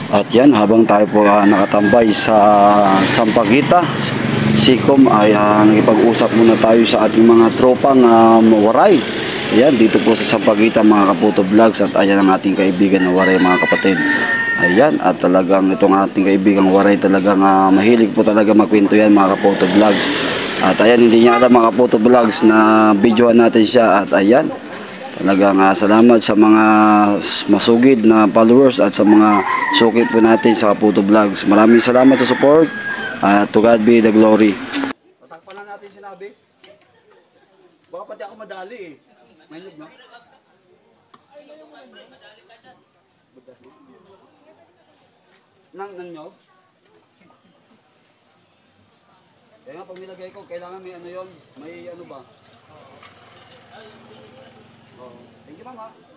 At yan, habang tayo po nakatambay sa Sampaguita, Sikom, ay nakipag-usap muna tayo sa ating mga tropang waray. Ayan, dito po sa Sampaguita mga Kaputo Vlogs, at ayan ang ating kaibigan na waray mga kapatid. Ayan, at talagang itong ating kaibigang waray talagang mahilig po talaga magkwento yan mga Kaputo Vlogs. At ayan, hindi niya alam mga Kaputo Vlogs na videoan natin siya. At ayan, talagang salamat sa mga masugid na followers at sa mga sukit po natin sa Kaputo Vlogs. Maraming salamat sa support. To God be the glory. Tatakpan na natin sinabi. Baka pati ako madali eh. Mainog no? Nang nyo? Kaya nga pag nilagay ko, kailangan may ano yon, may ano ba? Oh, thank you mama.